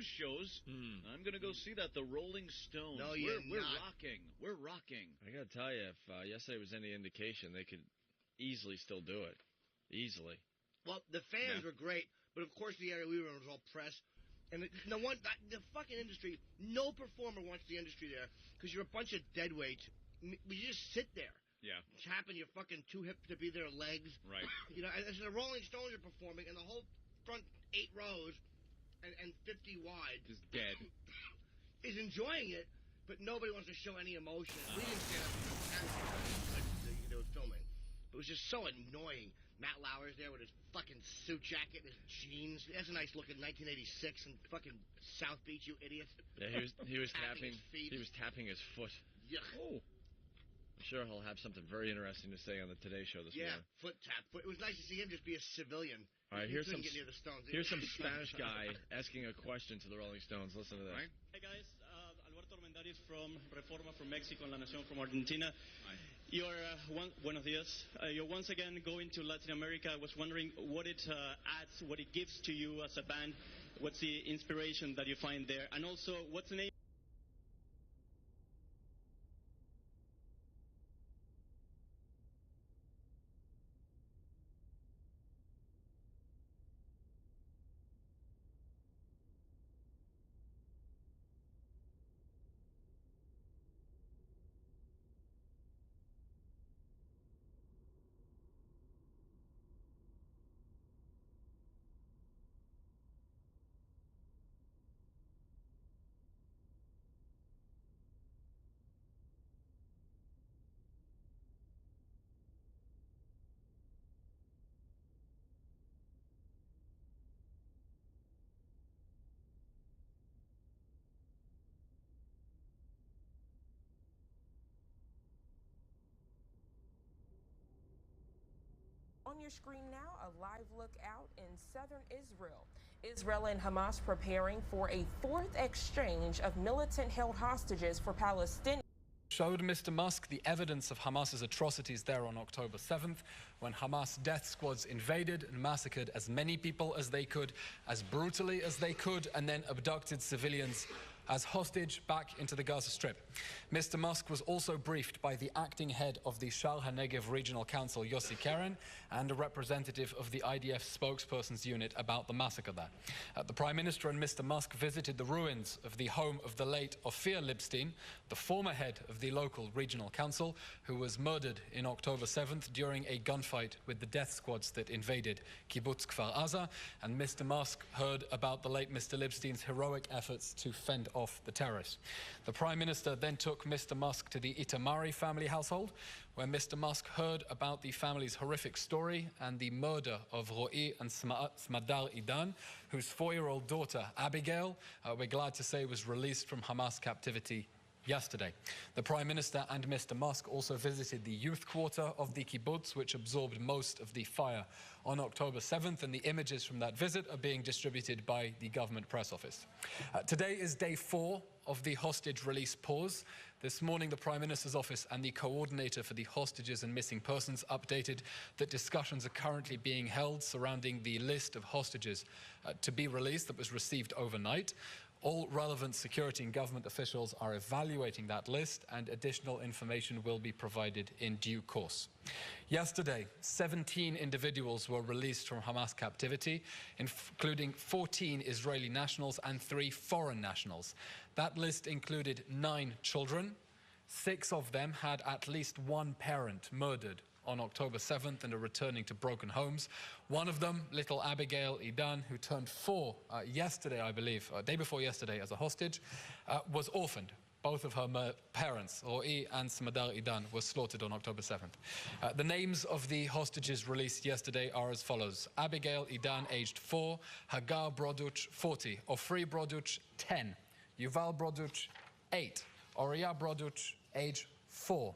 shows. I'm going to go see that. The Rolling Stones. No, we're rocking. We're rocking. I got to tell you, if yesterday was any indication, they could easily still do it. Easily. Well, the fans were great, but of course the area we were in was all press. And the fucking industry, no performer wants the industry there because you're a bunch of deadweights. You just sit there. Yeah. Tapping your fucking too hip to be their legs. Right. You know, and the Rolling Stones are performing, and the whole front 8 rows and 50 wide Just dead. is enjoying it, but nobody wants to show any emotion. We didn't stand up because they were filming. It was just so annoying. Matt Lauer's there with his fucking suit jacket and his jeans. That's a nice look in 1986 in fucking South Beach, you idiot. Yeah, he was tapping his feet. He was tapping his foot. Yeah. Oh. I'm sure he'll have something very interesting to say on the Today Show this morning. Yeah, foot tap. It was nice to see him just be a civilian. All right, here's some Spanish guy asking a question to the Rolling Stones. Listen to this. Right. Hi guys, Alberto Armendariz from Reforma from Mexico and La Nación from Argentina. Hi. You're buenos dias. You're once again going to Latin America. I was wondering what it adds, what it gives to you as a band. What's the inspiration that you find there, and also what's the name? On your screen now, a live look out in southern Israel. Israel and Hamas preparing for a 4th exchange of militant-held hostages for Palestinians. Showed Mr. Musk the evidence of Hamas's atrocities there on October 7th, when Hamas death squads invaded and massacred as many people as they could, as brutally as they could, and then abducted civilians as hostage back into the Gaza Strip. Mr. Musk was also briefed by the acting head of the Sha'ar HaNegev Regional Council, Yossi Keren, and a representative of the IDF spokesperson's unit about the massacre there. The Prime Minister and Mr. Musk visited the ruins of the home of the late Ophir Lipstein, the former head of the local regional council, who was murdered in October 7th during a gunfight with the death squads that invaded Kibbutz Kfar Aza. And Mr. Musk heard about the late Mr. Lipstein's heroic efforts to fend off the terrorists. The Prime Minister then took Mr. Musk to the Itamari family household, where Mr. Musk heard about the family's horrific story and the murder of Ro'i and Smadar Idan, whose 4-year-old daughter, Abigail, we're glad to say was released from Hamas captivity yesterday. The Prime Minister and Mr. Musk also visited the youth quarter of the kibbutz, which absorbed most of the fire on October 7th, and the images from that visit are being distributed by the government press office. Today is day 4 of the hostage release pause. This morning, the Prime Minister's office and the coordinator for the hostages and missing persons updated that discussions are currently being held surrounding the list of hostages to be released that was received overnight. All relevant security and government officials are evaluating that list, and additional information will be provided in due course. Yesterday, 17 individuals were released from Hamas captivity, including 14 Israeli nationals and 3 foreign nationals. That list included 9 children. 6 of them had at least one parent murdered on October 7th and are returning to broken homes. One of them, little Abigail Idan, who turned 4 yesterday, I believe, day before yesterday as a hostage, was orphaned. Both of her parents, Ro'i and Smadar Idan, were slaughtered on October 7th. The names of the hostages released yesterday are as follows: Abigail Idan, aged 4, Hagar Broduch, 40, Ofri Broduch, 10, Yuval Broduch, 8, Oriya Broduch, age 4.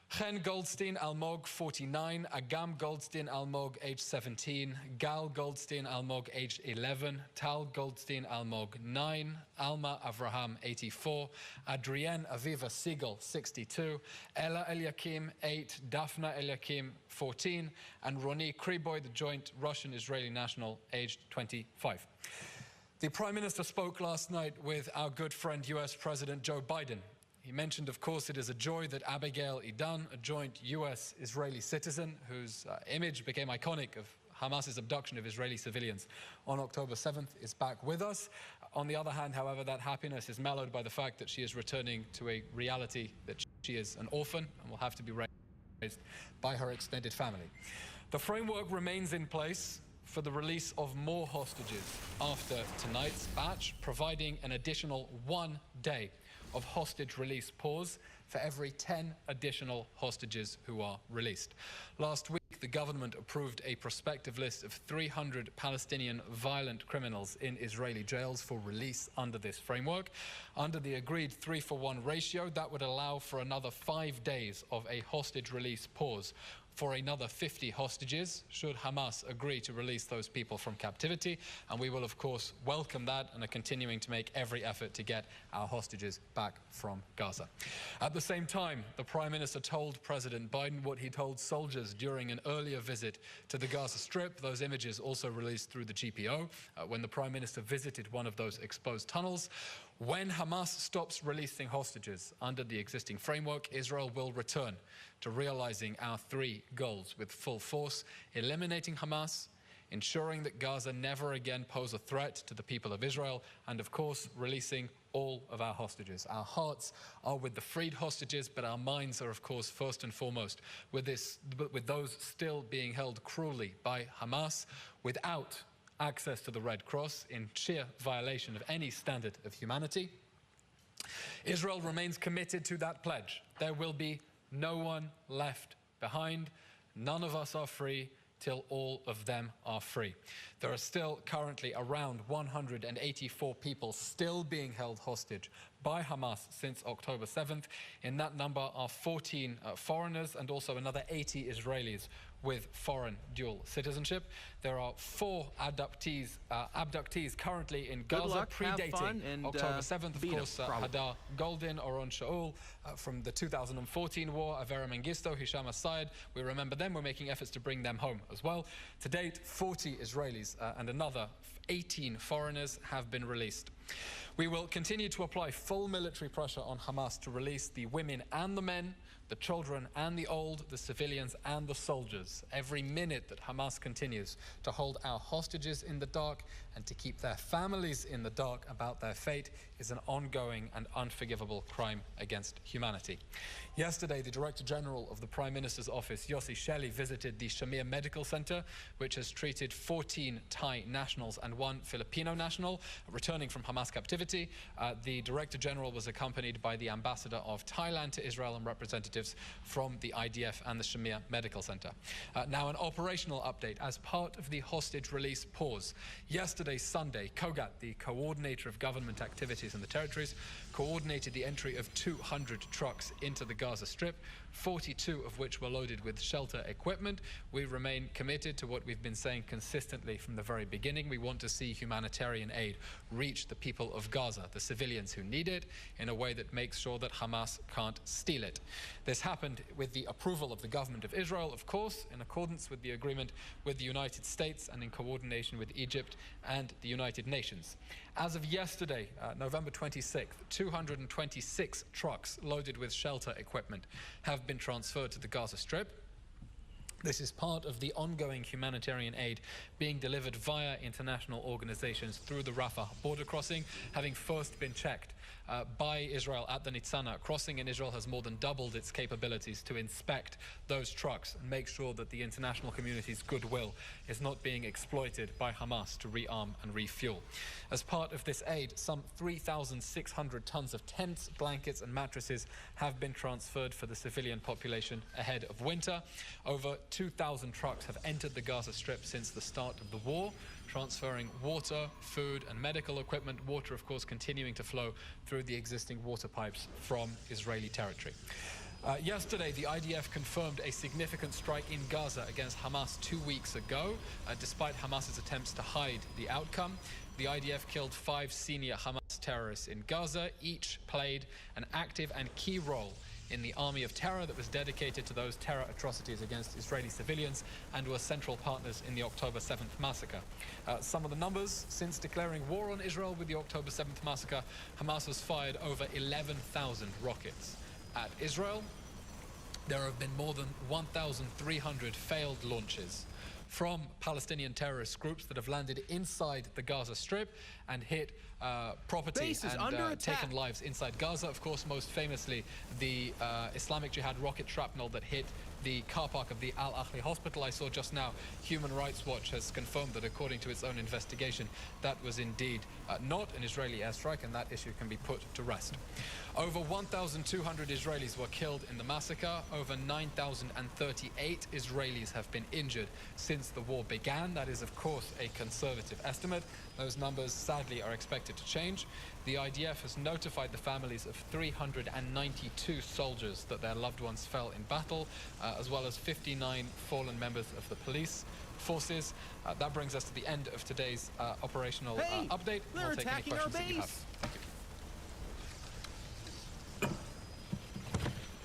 Chen Goldstein Almog, 49, Agam Goldstein Almog, age 17, Gal Goldstein Almog, age 11, Tal Goldstein Almog, 9, Alma Avraham, 84, Adrienne Aviva Siegel, 62, Ella Eliakim, 8, Daphna Eliakim, 14, and Roni Kriboy, the joint Russian-Israeli national, aged 25. The Prime Minister spoke last night with our good friend US President Joe Biden. He mentioned, of course, it is a joy that Abigail Edan, a joint US-Israeli citizen whose image became iconic of Hamas's abduction of Israeli civilians on October 7th, is back with us. On the other hand, however, that happiness is mellowed by the fact that she is returning to a reality that she is an orphan and will have to be raised by her extended family. The framework remains in place for the release of more hostages after tonight's batch, providing an additional 1 day of hostage release pause for every 10 additional hostages who are released. Last week, the government approved a prospective list of 300 Palestinian violent criminals in Israeli jails for release under this framework. Under the agreed 3-for-1 ratio, that would allow for another 5 days of a hostage release pause for another 50 hostages, should Hamas agree to release those people from captivity. And we will, of course, welcome that and are continuing to make every effort to get our hostages back from Gaza. At the same time, the Prime Minister told President Biden what he told soldiers during an earlier visit to the Gaza Strip. Those images also released through the GPO when the Prime Minister visited one of those exposed tunnels. When Hamas stops releasing hostages under the existing framework, Israel will return to realizing our 3 goals with full force: eliminating Hamas, ensuring that Gaza never again pose a threat to the people of Israel, and of course, releasing all of our hostages. Our hearts are with the freed hostages, but our minds are, of course, first and foremost with those still being held cruelly by Hamas without access to the Red Cross, in sheer violation of any standard of humanity. Israel remains committed to that pledge. There will be no one left behind. None of us are free till all of them are free. There are still currently around 184 people still being held hostage by Hamas since October 7th. In that number are 14 foreigners and also another 80 Israelis with foreign dual citizenship. There are 4 abductees currently in Gaza, luck, predating and, October 7th. Of course, Hadar Goldin, Oron Shaul, from the 2014 war, Avera Mengistu, Hisham Assayed. We remember them. We're making efforts to bring them home as well. To date, 40 Israelis and another 18 foreigners have been released. We will continue to apply full military pressure on Hamas to release the women and the men, the children and the old, the civilians and the soldiers. Every minute that Hamas continues to hold our hostages in the dark and to keep their families in the dark about their fate is an ongoing and unforgivable crime against humanity. Yesterday, the Director General of the Prime Minister's office, Yossi Shelley, visited the Shamir Medical Center, which has treated 14 Thai nationals and 1 Filipino national returning from Hamas captivity. The Director General was accompanied by the Ambassador of Thailand to Israel and representatives from the IDF and the Shamir Medical Center. Now, an operational update as part of the hostage release pause. Yesterday, Sunday, COGAT, the Coordinator of Government Activities in the Territories, coordinated the entry of 200 trucks into the Gaza Strip, 42 of which were loaded with shelter equipment. We remain committed to what we've been saying consistently from the very beginning. We want to see humanitarian aid reach the people of Gaza, the civilians who need it, in a way that makes sure that Hamas can't steal it. This happened with the approval of the government of Israel, of course, in accordance with the agreement with the United States and in coordination with Egypt and the United Nations. As of yesterday, November 26th, 226 trucks loaded with shelter equipment have been transferred to the Gaza Strip. This is part of the ongoing humanitarian aid being delivered via international organizations through the Rafah border crossing, having first been checked by Israel at the Nitzana crossing, and Israel has more than doubled its capabilities to inspect those trucks and make sure that the international community's goodwill is not being exploited by Hamas to rearm and refuel. As part of this aid, some 3,600 tons of tents, blankets and mattresses have been transferred for the civilian population ahead of winter. Over 2,000 trucks have entered the Gaza Strip since the start of the war, transferring water, food and medical equipment. Water, of course, continuing to flow through the existing water pipes from Israeli territory. Yesterday, the IDF confirmed a significant strike in Gaza against Hamas 2 weeks ago. Despite Hamas's attempts to hide the outcome, the IDF killed 5 senior Hamas terrorists in Gaza. Each played an active and key role in the army of terror that was dedicated to those terror atrocities against Israeli civilians and were central partners in the October 7th massacre. Some of the numbers: since declaring war on Israel with the October 7th massacre, Hamas has fired over 11,000 rockets at Israel. There have been more than 1,300 failed launches from Palestinian terrorist groups that have landed inside the Gaza Strip and hit property and taken lives inside Gaza. Of course, most famously, the Islamic Jihad rocket shrapnel that hit the car park of the Al-Ahli hospital. I saw just now Human Rights Watch has confirmed that according to its own investigation, that was indeed not an Israeli airstrike, and that issue can be put to rest. Over 1,200 Israelis were killed in the massacre. Over 9,038 Israelis have been injured since the war began. That is, of course, a conservative estimate. Those numbers, sadly, are expected to change. The IDF has notified the families of 392 soldiers that their loved ones fell in battle, as well as 59 fallen members of the police forces. That brings us to the end of today's operational update. They're We'll take any attacking our questions that you have. base. Thank you.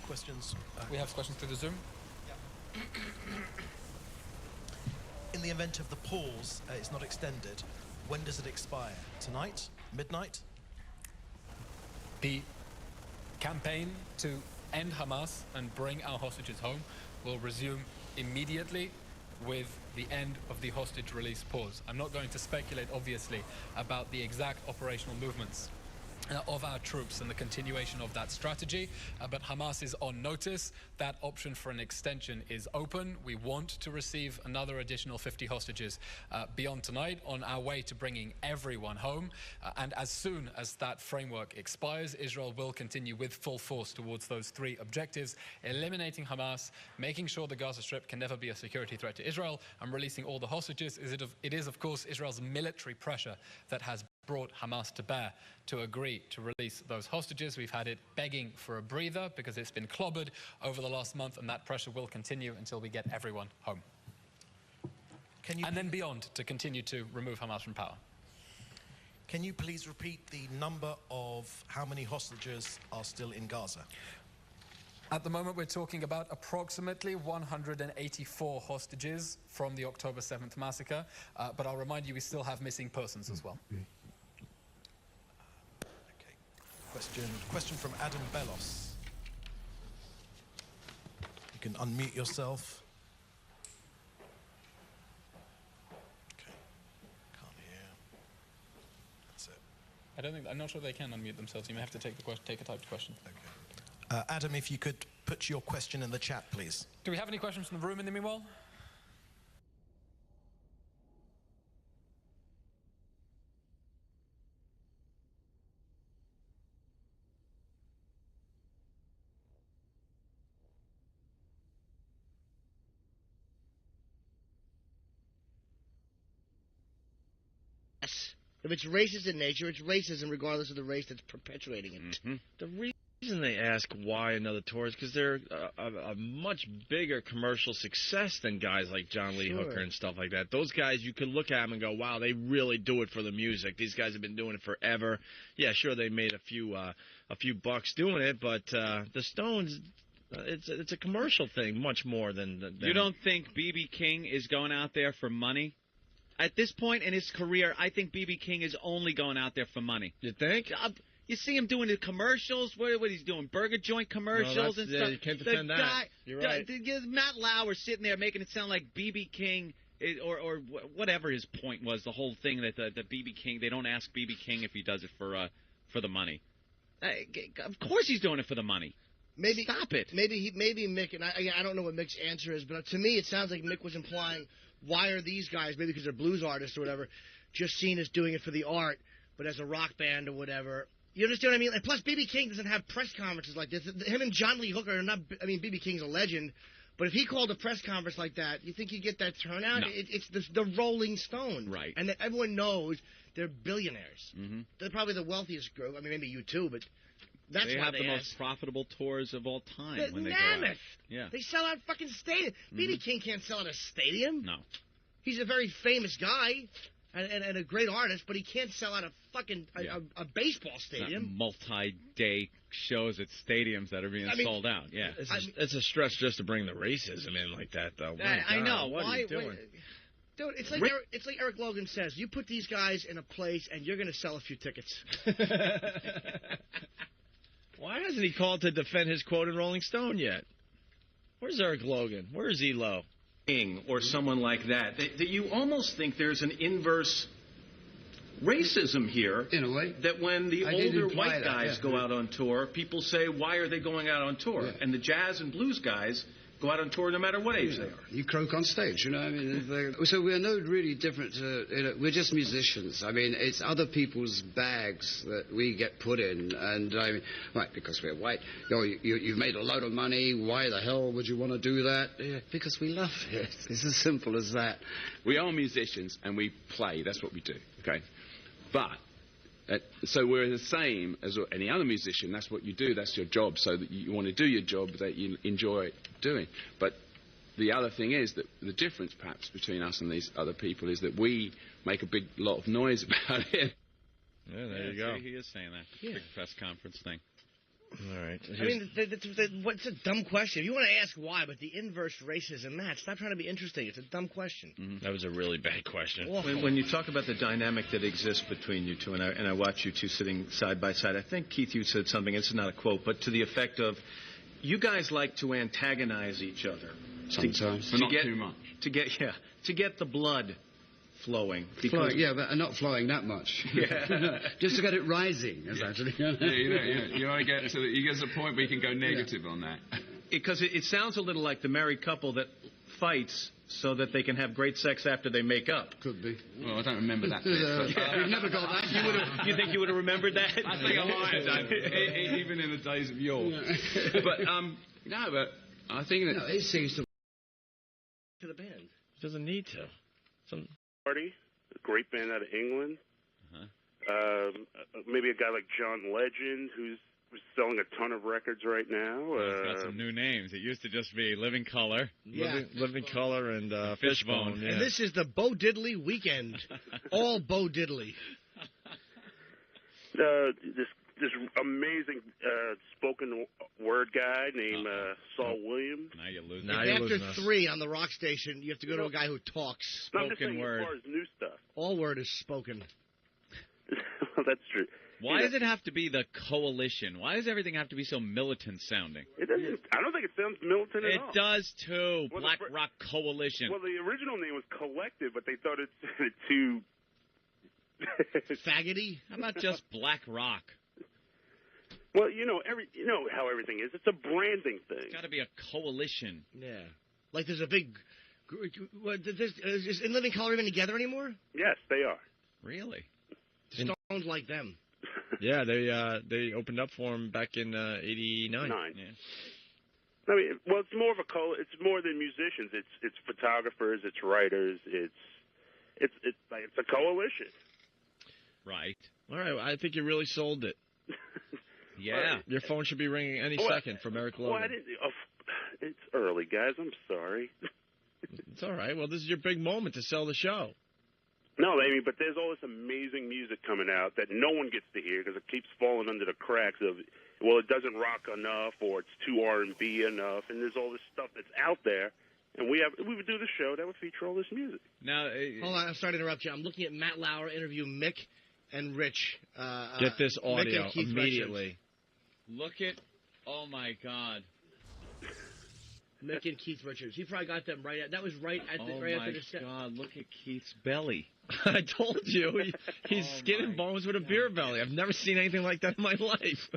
Questions? We have questions through the Zoom. In the event of the pause, it's not extended, when does it expire? Tonight? Midnight? The campaign to end Hamas and bring our hostages home will resume immediately with the end of the hostage release pause. I'm not going to speculate, obviously, about the exact operational movements of our troops and the continuation of that strategy, but Hamas is on notice. That option for an extension is open. We want to receive another additional 50 hostages beyond tonight, on our way to bringing everyone home, and as soon as that framework expires, Israel will continue with full force towards those three objectives: eliminating Hamas, making sure the Gaza Strip can never be a security threat to Israel, and releasing all the hostages. It is of course Israel's military pressure that has brought Hamas to bear to agree to release those hostages. We've had it begging for a breather because it's been clobbered over the last month, and that pressure will continue until we get everyone home. And then beyond, to continue to remove Hamas from power. Can you please repeat the number of how many hostages are still in Gaza? At the moment, we're talking about approximately 184 hostages from the October 7th massacre, but I'll remind you, we still have missing persons as well. Question from Adam Bellos. You can unmute yourself. Okay. Can't hear. That's it. I'm not sure they can unmute themselves. You may have to take a typed question. Okay. Adam, if you could put your question in the chat, please. Do we have any questions from the room in the meanwhile? If it's racist in nature, it's racism regardless of the race that's perpetuating it. Mm-hmm. The reason they ask why another tour is because they're a much bigger commercial success than guys like John Lee Hooker and stuff like that. Those guys, you can look at them and go, wow, they really do it for the music. These guys have been doing it forever. Yeah, sure, they made a few bucks doing it, but the Stones, it's a commercial thing much more than You don't think B.B. King is going out there for money? At this point in his career, I think B.B. King is only going out there for money. You think? You see him doing the commercials. What he's doing? Burger joint commercials and stuff. You can't defend that. You're right. Matt Lauer sitting there making it sound like B.B. King, or whatever his point was. The whole thing that the B.B. King, they don't ask B.B. King if he does it for the money. Of course he's doing it for the money. Maybe stop it. Maybe Mick, and I don't know what Mick's answer is, but to me it sounds like Mick was implying, why are these guys, maybe because they're blues artists or whatever, just seen as doing it for the art, but as a rock band or whatever. You understand what I mean? And plus, B.B. King doesn't have press conferences like this. Him and John Lee Hooker are not. I mean, B.B. King's a legend, but if he called a press conference like that, you think you get that turnout? No. It's the Rolling Stones, right? And everyone knows they're billionaires. Mm-hmm. They're probably the wealthiest group. I mean, maybe you too, but that's they why have they the ask. most profitable tours of all time. The when they Mammoth. go out. Yeah. They sell out fucking stadiums. B.B. King can't sell out a stadium. No. He's a very famous guy. and a great artist, but he can't sell out a fucking a baseball stadium. Multi-day shows at stadiums that are being sold out. Yeah, it's a stretch just to bring the racism in like that, though. I know. What are you doing? Dude, it's like Eric Logan says. You put these guys in a place, and you're going to sell a few tickets. Why hasn't he called to defend his quote in Rolling Stone yet? Where's Eric Logan? Where's ELO? Or someone like that you almost think there's an inverse racism here. In a way. That when the older white guys go out on tour, people say, why are they going out on tour? Yeah. And the jazz and blues guys go out on tour no matter what age they are. You croak on stage, you know. I mean, so we're no really different. We're just musicians. I mean, it's other people's bags that we get put in, and I mean, right, because we're white. You've made a load of money. Why the hell would you want to do that? Yeah, because we love it. It's as simple as that. We are musicians, and we play. That's what we do. Okay, but. So we're the same as any other musician. That's what you do. That's your job. So that you want to do your job that you enjoy doing. But the other thing is that the difference, perhaps, between us and these other people is that we make a big lot of noise about it. Yeah, there you go. He is saying that. Yeah. Big press conference thing. All right. I mean, what's a dumb question? If you want to ask why, but the inverse racism, Matt, stop trying to be interesting. It's a dumb question. Mm-hmm. That was a really bad question. When you talk about the dynamic that exists between you two, and I watch you two sitting side by side, I think, Keith, you said something, it's not a quote, but to the effect of, you guys like to antagonize each other. Sometimes. But not too much. To get the blood flowing. Flowing, yeah, but not flowing that much. Yeah. Just to get it rising, actually. You want to get to the point where you can go negative on that. Because it sounds a little like the married couple that fights so that they can have great sex after they make up. Could be. Well, I don't remember that. We've never got that. You think you would have remembered that? I think I might have done, even in the days of yore. Yeah. But I think that it seems to the band. It doesn't need to. Party, a great band out of England. Maybe a guy like John Legend, who's selling a ton of records right now. He's got some new names. It used to just be Living Color. Yeah. Living Color and Fishbone. Yeah. And this is the Bo Diddley weekend. All Bo Diddley. This amazing spoken word guy named Saul Williams. Now you're losing. After 3 on the rock station, you have to go to a guy who talks. Spoken word. As far as new stuff. All word is spoken. Well, that's true. Why does it have to be the coalition? Why does everything have to be so militant sounding? It doesn't. I don't think it sounds militant at all. It does too. Well, Black Rock Coalition. Well, the original name was Collective, but they thought it sounded too faggoty. How about just Black Rock? Well, you know how everything is. It's a branding thing. It's got to be a coalition. Yeah. Like there's a big. Is In Living Color even together anymore? Yes, they are. Really? Stones like them. Yeah, they opened up for him back in '89. Yeah. I mean, well, it's more of it's more than musicians. It's photographers, it's writers, it's a coalition. Right. All right. I think you really sold it. Yeah. Your phone should be ringing any second from Eric Logan. Well, it's early, guys. I'm sorry. It's all right. Well, this is your big moment to sell the show. No, I mean, but there's all this amazing music coming out that no one gets to hear because it keeps falling under the cracks of, well, it doesn't rock enough or it's too R&B enough, and there's all this stuff that's out there, and we would do the show that would feature all this music. Now, hold on, I'm sorry to interrupt you. I'm looking at Matt Lauer interview Mick and Rich. Get this audio immediately. Look at, oh my God. Mick and Keith Richards. He probably got them right at. That was right at the right after the set. Oh my God! Look at Keith's belly. I told you, he's skin and bones with a beer belly. I've never seen anything like that in my life.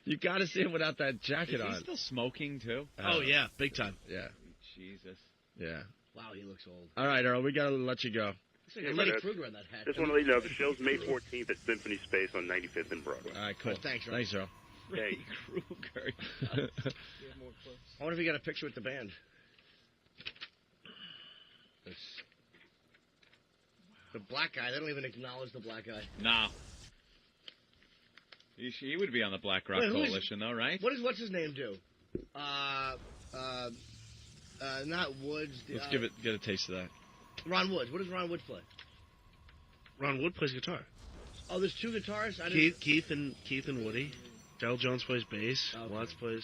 You got to see him without that jacket on. Is he still smoking too? Oh yeah, big time. Yeah. Jesus. Yeah. Wow, he looks old. All right, Earl, we got to let you go. Looks like Lenny Kruger on that hat. Just want to let you know the show's May 14th at Symphony Space on 95th and Broadway. All right, cool. Thanks, Earl. Thanks, Earl. Lenny Kruger. I wonder if he got a picture with the band. The black guy. They don't even acknowledge the black guy. No. He would be on the Black Rock Coalition, though, right? What's his name do? Not Woods. Let's get a taste of that. Ron Woods. What does Ron Woods play? Ron Wood plays guitar. Oh, there's 2 guitarists? I didn't... Keith and Woody. Daryl Jones plays bass. Okay. Watts plays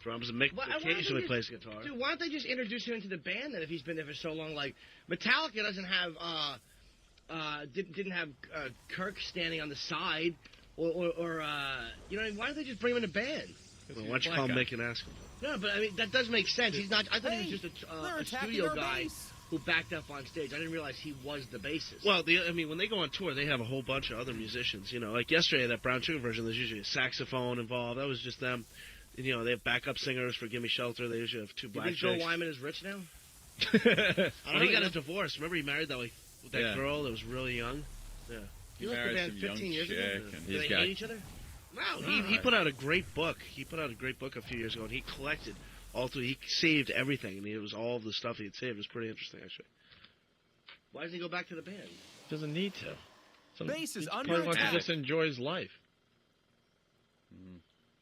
drums. And Mick occasionally plays guitar. Dude, why don't they just introduce him into the band then if he's been there for so long? Like, Metallica doesn't have, didn't have Kirk standing on the side, or you know, why don't they just bring him in the band? Well, why don't you call Mick and ask him? No, but I mean, that does make sense. He's not, I thought he was just a studio guy who backed up on stage. I didn't realize he was the bassist. Well, I mean, when they go on tour, they have a whole bunch of other musicians. You know, like yesterday, that Brown Sugar version, there's usually a saxophone involved. That was just them. And, you know, they have backup singers for Gimme Shelter. They usually have 2 black chicks. You think Bill Wyman is rich now? Well, he got a divorce. Remember, he married that girl that was really young? Yeah. He left the band 15 years ago? Do they hate each other? Wow, he put out a great book. He put out a great book a few years ago, and he collected all through. He saved everything, and it was all of the stuff he had saved. It was pretty interesting, actually. Why doesn't he go back to the band? Doesn't need to. Bass is he under wants to just enjoy his life.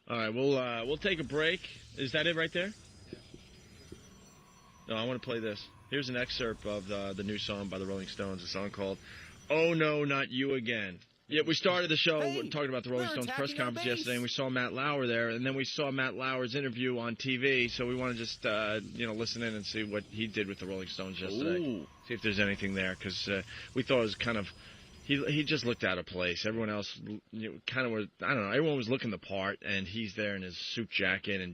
All right, we'll take a break. Is that it right there? No, I want to play this. Here's an excerpt of the new song by the Rolling Stones, a song called "Oh No, Not You Again." Yeah, we started the show talking about the Rolling Stones press conference yesterday, and we saw Matt Lauer there, and then we saw Matt Lauer's interview on TV, so we want to just, listen in and see what he did with the Rolling Stones yesterday. Ooh. See if there's anything there, because we thought it was kind of, he just looked out of place. Everyone else kind of was, I don't know, everyone was looking the part, and he's there in his suit jacket and